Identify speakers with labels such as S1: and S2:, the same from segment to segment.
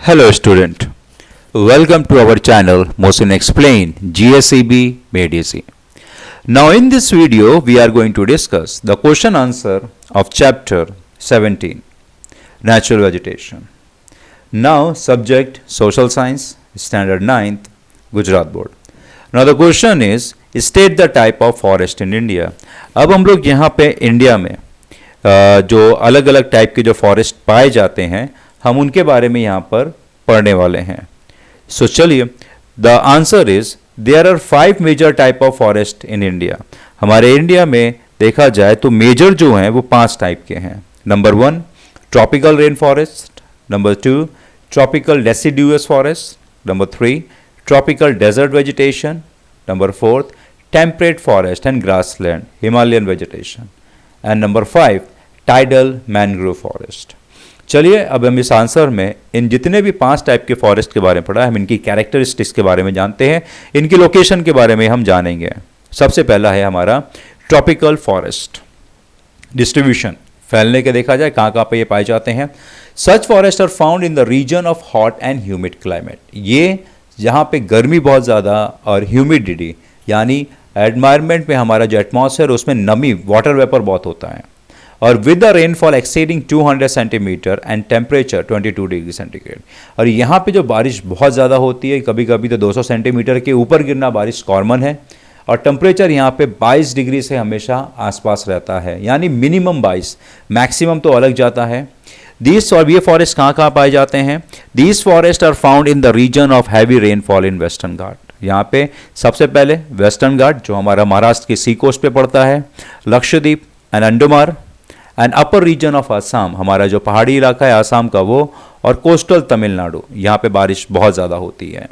S1: Hello student, welcome to our channel Mohsin Explain GSEB Made Easy. Now in this video we are going to discuss the question answer of chapter 17 Natural Vegetation. Now subject Social Science Standard 9th Gujarat Board. Now the question is state the type of forest in India. अब हम लोग यहाँ पे India में जो अलग अलग type के जो फॉरेस्ट पाए जाते हैं हम उनके बारे में यहाँ पर पढ़ने वाले हैं. सो चलिए, the answer is there are 5 major type of forest in India. हमारे इंडिया में देखा जाए तो मेजर जो हैं वो 5 टाइप के हैं. Number 1 tropical rain forest, number 2 tropical deciduous forest, number 3 tropical desert vegetation, number 4 temperate forest and grassland Himalayan vegetation, and number 5 tidal mangrove forest. चलिए अब हम इस आंसर में इन जितने भी 5 टाइप के फॉरेस्ट के बारे में पढ़ा है हम इनकी कैरेक्टरिस्टिक्स के बारे में जानते हैं, इनकी लोकेशन के बारे में हम जानेंगे. सबसे पहला है हमारा ट्रॉपिकल फॉरेस्ट. डिस्ट्रीब्यूशन फैलने के देखा जाए कहाँ कहाँ पे ये पाए जाते हैं. Such forest are found in the region of hot and humid climate. ये जहाँ पे गर्मी बहुत ज़्यादा और ह्यूमिडिटी यानी एनवायरनमेंट में हमारा जो एटमॉस्फेयर उसमें नमी वाटर वेपर बहुत होता है, और with the rainfall exceeding 200 centimetre and temperature 22 degree centigrade. और यहाँ पे जो बारिश बहुत ज़्यादा होती है, कभी कभी तो 200 सेंटीमीटर के ऊपर गिरना बारिश कॉमन है, और टेम्परेचर यहाँ पे 22 डिग्री से हमेशा आसपास रहता है, यानी मिनिमम 22, मैक्सिमम तो अलग जाता है. दीज और ये फॉरेस्ट कहाँ कहाँ पाए जाते हैं. These forest are found in the region of heavy rainfall in western Ghat. यहाँ पे सबसे पहले वेस्टर्न घाट जो हमारा महाराष्ट्र के सी कोस्ट पे पड़ता है, Lakshadweep and Andaman and upper region of Assam, हमारा जो पहाड़ी इलाका है आसाम का वो, और कोस्टल तमिलनाडु, यहाँ पे बारिश बहुत ज़्यादा होती है.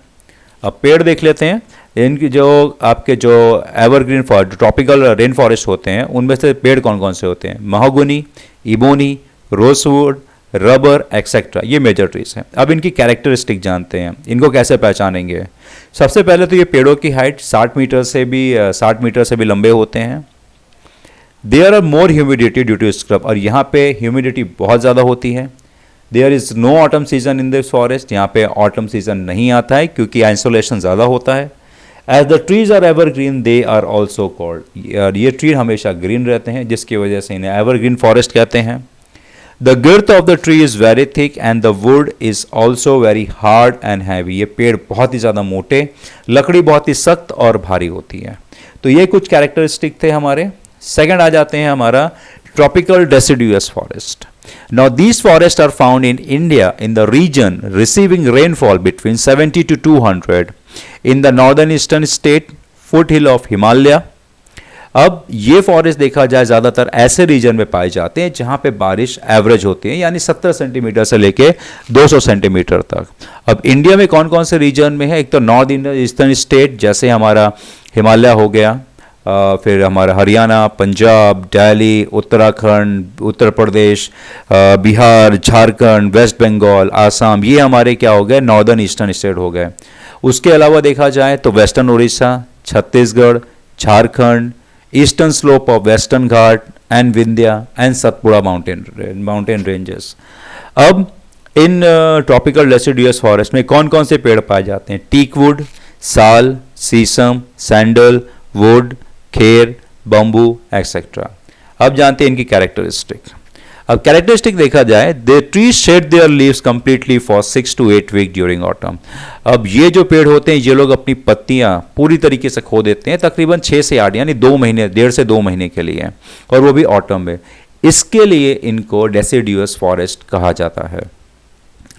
S1: अब पेड़ देख लेते हैं. इनकी जो आपके जो evergreen forest tropical rain forest होते हैं उनमें से पेड़ कौन कौन से होते हैं. Mahogany, ebony, rosewood, rubber etcetera, ये मेजर ट्रीज हैं. अब इनकी कैरेक्टरिस्टिक जानते हैं, इनको कैसे पहचानेंगे. सबसे पहले तो ये पेड़ों की हाइट 60 मीटर से भी लंबे होते हैं. There are more humidity due to scrub, और यहाँ पे ह्यूमिडिटी बहुत ज़्यादा होती है. There is no autumn season in this forest, यहाँ पे ऑटम सीजन नहीं आता है क्योंकि आइसोलेशन ज़्यादा होता है. As the trees are evergreen they are also called, ये ट्री हमेशा ग्रीन रहते हैं जिसकी वजह से इन्हें एवरग्रीन फॉरेस्ट कहते हैं. The girth of the tree is very thick and the wood is also very hard and heavy. ये पेड़ बहुत ही ज़्यादा मोटे, लकड़ी बहुत ही सख्त और भारी होती है. तो ये कुछ कैरेक्टरिस्टिक थे हमारे. सेकंड आ जाते हैं हमारा tropical deciduous forest. Now these forest are found in India in the region receiving rainfall between 70 to 200 in the northern eastern state foot hill of Himalaya. अब ये फॉरेस्ट देखा जाए ज़्यादातर ऐसे रीजन में पाए जाते हैं जहाँ पे बारिश एवरेज होती है, यानी 70 सेंटीमीटर से लेके 200 सेंटीमीटर तक. अब इंडिया में कौन कौन से रीजन में है. एक तो नॉर्थ ईस्टर्न स्टेट जैसे हमारा हिमालय हो गया, फिर हमारा हरियाणा, पंजाब, दिल्ली, उत्तराखंड, उत्तर प्रदेश, बिहार, झारखंड, वेस्ट बंगाल, आसाम, ये हमारे क्या हो गए नॉर्दर्न ईस्टर्न स्टेट हो गए. उसके अलावा देखा जाए तो western Orissa, Chhattisgarh, Jharkhand, eastern slope of western Ghat and Vindhya and Satpura mountain ranges. अब इन ट्रॉपिकल डेसिडुअस फॉरेस्ट में कौन कौन से पेड़ पाए जाते हैं. Teakwood, sal, sheesham, sandal wood, khair, bamboo etcetera. अब जानते हैं इनकी कैरेक्टरिस्टिक. अब कैरेक्टरिस्टिक देखा जाए, the tree shed their leaves completely for 6 to 8 week during autumn. अब ये जो पेड़ होते हैं ये लोग अपनी पत्तियां पूरी तरीके से खो देते हैं तकरीबन 6 से 8 यानी 2 महीने, 1.5 से 2 महीने के लिए, और वो भी ऑटम में. इसके लिए इनको डेसिडुअस फॉरेस्ट कहा जाता है.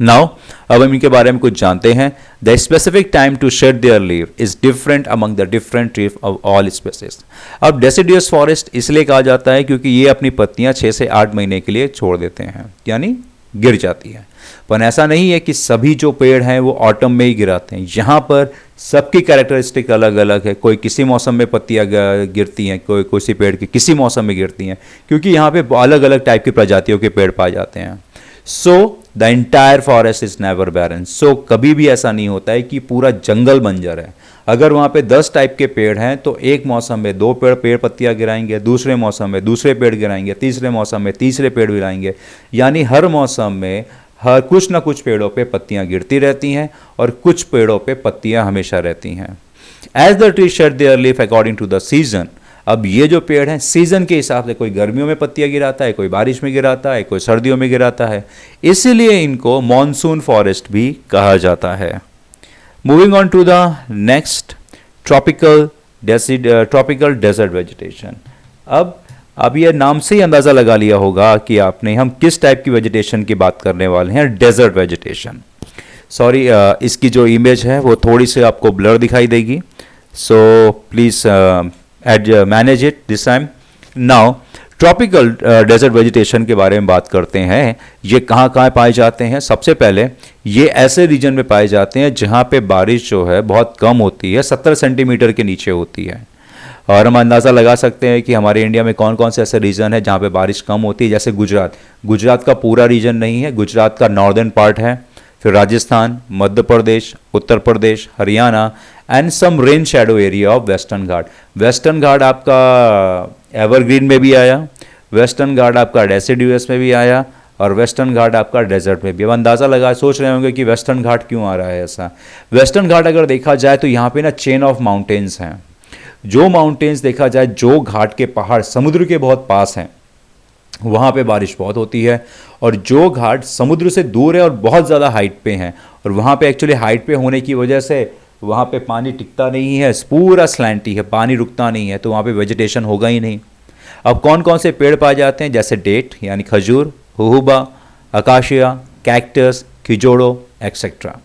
S1: नाउ अब हम इनके बारे में कुछ जानते हैं. The specific time to shed their leave is different among the different tree of all species. अब डेसिडुअस फॉरेस्ट इसलिए कहा जाता है क्योंकि ये अपनी पत्तियां 6 से 8 महीने के लिए छोड़ देते हैं, यानी गिर जाती हैं. पर ऐसा नहीं है कि सभी जो पेड़ हैं वो ऑटम में ही गिराते हैं. यहाँ पर सबकी कैरेक्टरिस्टिक अलग अलग है. कोई किसी मौसम में पत्तियां गिरती हैं, कोई किसी पेड़ की किसी मौसम में गिरती हैं, क्योंकि यहाँ पे अलग अलग टाइप की प्रजातियों के पेड़ पाए जाते हैं. So the entire forest is never barren. So कभी भी ऐसा नहीं होता है कि पूरा जंगल बंजर है. अगर वहाँ पे 10 टाइप के पेड़ हैं तो एक मौसम में 2 पेड़ पत्तियाँ गिराएंगे, दूसरे मौसम में दूसरे पेड़ गिराएंगे, तीसरे मौसम में तीसरे पेड़ गिराएंगे, यानी हर मौसम में हर कुछ ना कुछ पेड़ों पे पत्तियां गिरती रहती हैं और कुछ पेड़ों पे पत्तियां हमेशा रहती हैं। As the tree shed their leaf according to the season. अब ये जो पेड़ हैं सीजन के हिसाब से, कोई गर्मियों में पत्तियां गिराता है, कोई बारिश में गिराता है, कोई सर्दियों में गिराता है, इसीलिए इनको मॉनसून फॉरेस्ट भी कहा जाता है। Moving on to the next, tropical desert vegetation. अब ये नाम से ही अंदाज़ा लगा लिया होगा कि आपने हम किस टाइप की वेजिटेशन की बात करने वाले हैं, डेजर्ट वेजिटेशन। सॉरी, इसकी जो इमेज है वो थोड़ी सी आपको ब्लर दिखाई देगी, so please manage it this time. Now tropical desert vegetation के बारे में बात करते हैं। ये कहाँ कहाँ पाए जाते हैं? सबसे पहले ये ऐसे रीजन में पाए जाते हैं जहाँ पे बारिश जो है बहुत कम होती है, 70 सेंटीमीटर के नीचे होती है। और हम अंदाज़ा लगा सकते हैं कि हमारे इंडिया में कौन कौन से ऐसे रीजन है जहाँ पे बारिश कम होती है। जैसे गुजरात का पूरा रीजन नहीं है, गुजरात का नॉर्दर्न पार्ट है, फिर Rajasthan, Madhya Pradesh, Uttar Pradesh, Haryana and some rain shadow area of western Ghat. Western Ghat आपका एवरग्रीन में भी आया, वेस्टर्न घाट आपका डेसिडुअस में भी आया, और वेस्टर्न घाट आपका डेजर्ट में भी। अब अंदाज़ा लगा सोच रहे होंगे कि वेस्टर्न घाट क्यों आ रहा है ऐसा। वेस्टर्न घाट अगर देखा जाए तो यहाँ पे ना चेन ऑफ माउंटेन्स हैं। जो माउंटेन्स देखा जाए, जो घाट के पहाड़ समुद्र के बहुत पास हैं, वहाँ पे बारिश बहुत होती है। और जो घाट समुद्र से दूर है और बहुत ज़्यादा हाइट पे हैं, और वहाँ पे एक्चुअली हाइट पे होने की वजह से वहाँ पे पानी टिकता नहीं है, पूरा स्लैंटी है, पानी रुकता नहीं है, तो वहाँ पे वेजिटेशन होगा ही नहीं। अब कौन कौन से पेड़ पाए जाते हैं? जैसे डेट यानी खजूर, हुहुबा, अकाशिया, कैक्टस, खिजोड़ो एक्सेट्रा।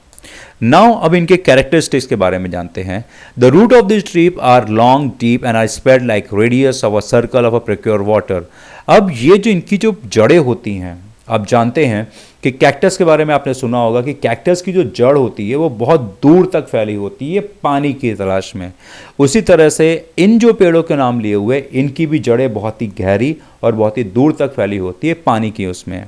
S1: नाउ अब इनके कैरेक्टरिस्टिक्स के बारे में जानते हैं। The root of this tree are long, deep and are spread like radius of a circle of a procure water. अब ये जो इनकी जो जड़ें होती हैं, आप जानते हैं कि कैक्टस के बारे में आपने सुना होगा कि कैक्टस की जो जड़ होती है वो बहुत दूर तक फैली होती है पानी की तलाश में। उसी तरह से इन जो पेड़ों के नाम लिए हुए, इनकी भी जड़ें बहुत ही गहरी और बहुत ही दूर तक फैली होती है पानी की उसमें।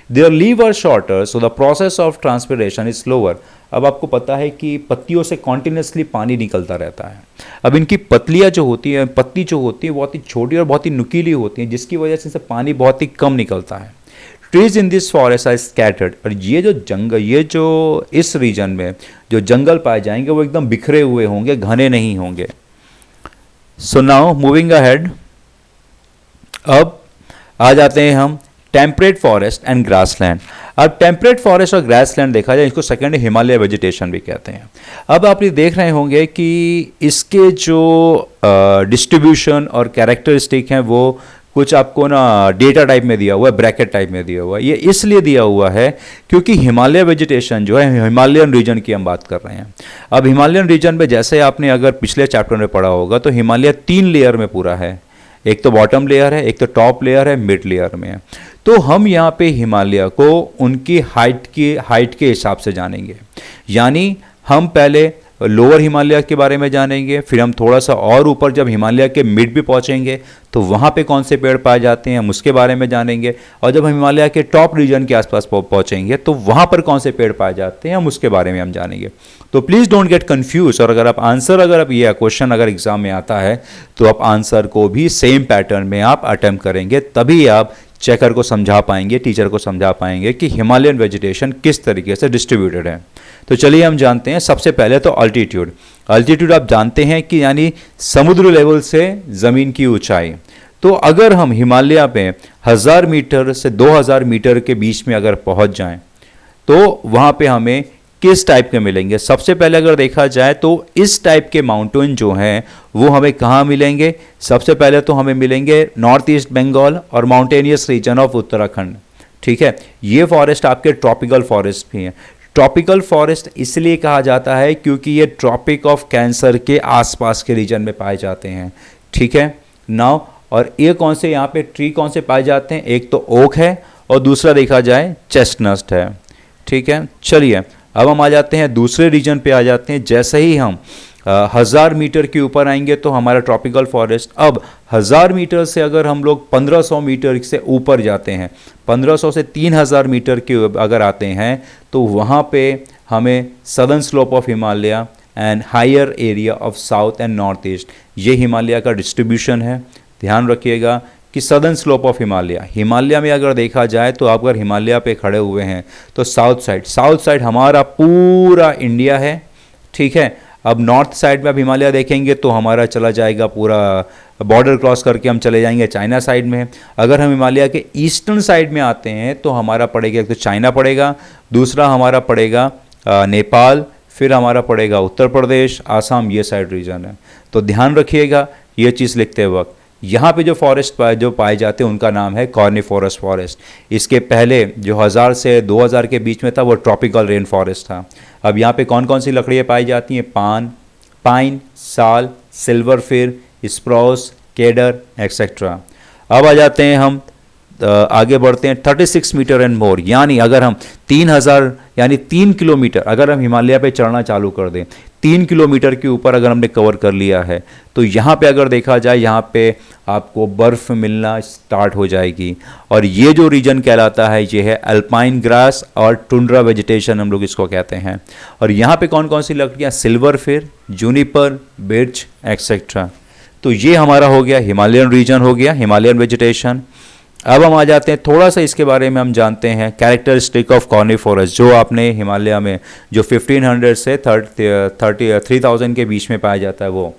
S1: Their leave are shorter, so the process of transpiration is slower. अब आपको पता है कि पत्तियों से कॉन्टिन्यूसली पानी निकलता रहता है। अब इनकी पत्तियाँ जो होती है, पत्ती जो होती है बहुत ही छोटी और बहुत ही नुकीली होती हैं, जिसकी वजह से पानी बहुत ही कम निकलता है। Trees in this forest are scattered. और ये जो इस रीजन में जो जंगल पाए जाएंगे वो एकदम बिखरे हुए होंगे, घने नहीं होंगे। सो नाउ मूविंग अहेड, अब आ जाते हैं हम टेम्परेट फॉरेस्ट एंड ग्रासलैंड। अब टेम्परेट फॉरेस्ट और ग्रासलैंड देखा जाए, इसको सेकेंड हिमालय वेजिटेशन भी कहते हैं। अब आप ये देख रहे होंगे कि इसके जो डिस्ट्रीब्यूशन और कैरेक्टरिस्टिक हैं वो कुछ आपको ना डेटा टाइप में दिया हुआ है, ब्रैकेट टाइप में दिया हुआ है। ये इसलिए दिया हुआ है क्योंकि हिमालय वेजिटेशन जो है, हिमालयन रीजन की हम बात कर रहे हैं। अब हिमालयन रीजन में जैसे आपने अगर पिछले चैप्टर में पढ़ा होगा तो हिमालय 3 लेयर में पूरा है। एक तो बॉटम लेयर है, एक तो टॉप लेयर है, मिड लेयर में है। तो हम यहाँ पे हिमालय को उनकी हाइट के हिसाब से जानेंगे। यानी हम पहले लोअर हिमालय के बारे में जानेंगे, फिर हम थोड़ा सा और ऊपर जब हिमालय के मिड भी पहुँचेंगे तो वहाँ पे कौन से पेड़ पाए जाते हैं हम उसके बारे में जानेंगे, और जब हम हिमालय के टॉप रीजन के आसपास पहुँचेंगे तो वहाँ पर कौन से पेड़ पाए जाते हैं हम उसके बारे में हम जानेंगे। तो प्लीज़ डोंट गेट कन्फ्यूज। और अगर आप ये क्वेश्चन अगर एग्जाम में आता है तो आप आंसर को भी सेम पैटर्न में आप अटेम्प्ट करेंगे, तभी आप चेकर को समझा पाएंगे, टीचर को समझा पाएंगे कि हिमालयन वेजिटेशन किस तरीके से डिस्ट्रीब्यूटेड है। तो चलिए हम जानते हैं। सबसे पहले तो अल्टीट्यूड। अल्टीट्यूड आप जानते हैं कि यानी समुद्र लेवल से ज़मीन की ऊंचाई। तो अगर हम हिमालय पे 1000 मीटर से 2000 मीटर के बीच में अगर पहुंच जाएं तो वहाँ पे हमें किस टाइप के मिलेंगे? सबसे पहले अगर देखा जाए तो इस टाइप के माउंटेन जो हैं वो हमें कहाँ मिलेंगे? सबसे पहले तो हमें मिलेंगे नॉर्थ ईस्ट बंगाल और माउंटेनियस रीजन ऑफ उत्तराखंड। ठीक है, ये फॉरेस्ट आपके ट्रॉपिकल फॉरेस्ट भी हैं। ट्रॉपिकल फॉरेस्ट इसलिए कहा जाता है क्योंकि ये ट्रॉपिक ऑफ कैंसर के आसपास के रीजन में पाए जाते हैं। ठीक है नाउ, और ये कौन से यहाँ पे ट्री कौन से पाए जाते हैं? एक तो ओक है और दूसरा देखा जाए चेस्टनट है। ठीक है, चलिए अब हम आ जाते हैं दूसरे रीजन पे आ जाते हैं। जैसे ही हम 1000 मीटर के ऊपर आएंगे तो हमारा ट्रॉपिकल फॉरेस्ट, अब 1000 मीटर से अगर हम लोग 1500 मीटर से ऊपर जाते हैं, 1500 से 3000 मीटर के अगर आते हैं तो वहाँ पे हमें southern slope of Himalaya and higher area of south and north east, ये हिमालय का डिस्ट्रीब्यूशन है। ध्यान रखिएगा कि southern slope of Himalaya, Himalaya में अगर देखा जाए तो आप अगर हिमालय पे खड़े हुए हैं तो साउथ साइड हमारा पूरा इंडिया है, ठीक है। अब नॉर्थ साइड में आप हिमालय देखेंगे तो हमारा चला जाएगा पूरा बॉर्डर क्रॉस करके हम चले जाएंगे चाइना साइड में। अगर हम हिमालय के ईस्टर्न साइड में आते हैं तो हमारा पड़ेगा, एक तो चाइना पड़ेगा, दूसरा हमारा पड़ेगा नेपाल, फिर हमारा पड़ेगा उत्तर प्रदेश, आसाम, ये साइड रीजन है। तो ध्यान रखिएगा ये चीज़ लिखते वक्त, यहाँ पे जो फॉरेस्ट जो पाए जाते हैं उनका नाम है कॉर्निफोरस फॉरेस्ट। इसके पहले जो 1000 से 2000 के बीच में था वो ट्रॉपिकल रेन फॉरेस्ट था। अब यहाँ पे कौन कौन सी लकड़ियाँ पाई जाती हैं? पाइन, साल, सिल्वर फिर, स्प्रूस, केडर एक्सेट्रा। अब आ जाते हैं हम आगे बढ़ते हैं 36 मीटर एंड मोर, यानी अगर हम 3000 यानी 3 किलोमीटर अगर हम हिमालय पे चढ़ना चालू कर दें, 3 किलोमीटर के ऊपर अगर हमने कवर कर लिया है तो यहाँ पे अगर देखा जाए यहाँ पे आपको बर्फ़ मिलना स्टार्ट हो जाएगी। और ये जो रीजन कहलाता है ये है अल्पाइन ग्रास और टुंड्रा वेजिटेशन हम लोग इसको कहते हैं। और यहाँ पे कौन कौन सी लकड़ियाँ? सिल्वर फिर, जूनिपर, बिर्च एक्सेट्रा। तो ये हमारा हो गया हिमालयन रीजन, हो गया हिमालयन वेजिटेशन। अब हम आ जाते हैं थोड़ा सा इसके बारे में हम जानते हैं कैरेक्टरिस्टिक ऑफ कॉर्निफोरस, जो आपने हिमालय में जो 1500 से 3000 के बीच में पाया जाता है वो।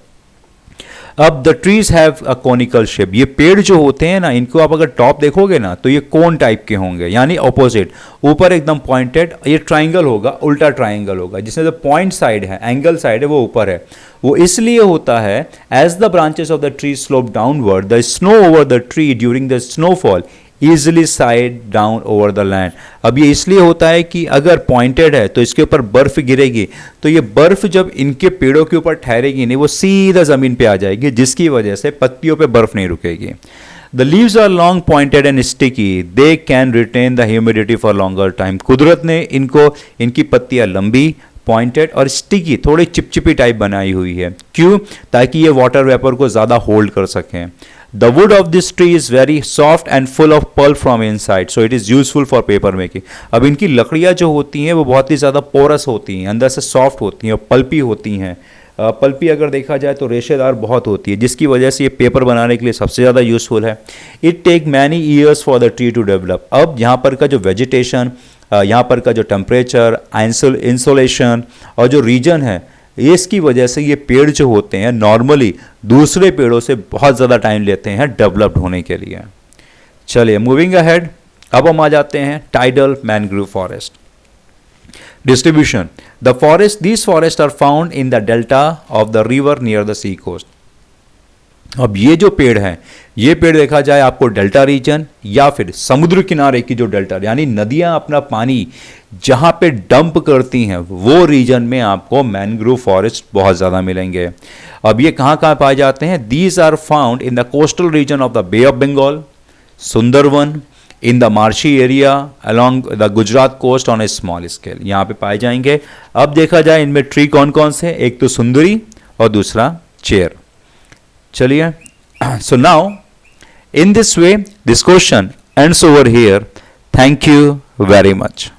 S1: अब the trees have a conical shape, ये पेड़ जो होते हैं ना इनको आप अगर टॉप देखोगे ना तो ये कोन टाइप के होंगे, यानी ऑपोजिट, ऊपर एकदम पॉइंटेड, ये ट्राइंगल होगा, उल्टा ट्राइंगल होगा, जिसमें जो पॉइंट साइड है, एंगल साइड है वो ऊपर है। वो इसलिए होता है as the branches of the tree slope downward the snow over the tree during the snowfall easily side down over the land. अब ये इसलिए होता है कि अगर पॉइंटेड है तो इसके ऊपर बर्फ गिरेगी तो ये बर्फ जब इनके पेड़ों के ऊपर ठहरेगी नहीं, वो सीधा ज़मीन पे आ जाएगी, जिसकी वजह से पत्तियों पे बर्फ नहीं रुकेगी। The leaves are long pointed and sticky, they can retain the humidity for longer time. कुदरत ने इनकी पत्तियाँ लंबी, पॉइंटेड और स्टिकी, थोड़ी चिपचिपी टाइप बनाई हुई है। क्यों? ताकि ये वाटर वेपर को ज़्यादा होल्ड कर सकें। The wood of this tree is very soft and full of pulp from inside, so it is useful for paper making. अब इनकी लकड़ियाँ जो होती हैं वो बहुत ही ज़्यादा पोरस होती हैं, अंदर से सॉफ्ट होती हैं और पल्पी होती हैं। पल्पी अगर देखा जाए तो रेशेदार बहुत होती है, जिसकी वजह से ये पेपर बनाने के लिए सबसे ज़्यादा यूजफुल है। It take many years for the tree to develop. अब यहाँ पर का जो वेजिटेशन, यहाँ पर का जो टेम्परेचर, इंसोलेशन और जो रीजन है, इसकी वजह से ये पेड़ जो होते हैं नॉर्मली दूसरे पेड़ों से बहुत ज़्यादा टाइम लेते हैं डेवलप्ड होने के लिए। चलिए मूविंग अहेड, अब हम आ जाते हैं tidal mangrove forest distribution. The forest, these forest are found in the delta of the river near the sea coast. अब ये जो पेड़ हैं, ये पेड़ देखा जाए आपको डेल्टा रीजन या फिर समुद्र किनारे की जो डेल्टा यानी नदियां अपना पानी जहां पे डंप करती हैं वो रीजन में आपको मैनग्रोव फॉरेस्ट बहुत ज़्यादा मिलेंगे। अब ये कहाँ कहाँ पाए जाते हैं? These are found in the coastal region of the bay of Bengal, Sundarban, in the marshy area along the Gujarat coast on a small scale, यहाँ पे पाए जाएंगे। अब देखा जाए इनमें ट्री कौन कौन से, एक तो सुंदरी और दूसरा चेयर। चलिए, so now in this way this question ends over here. Thank you very much.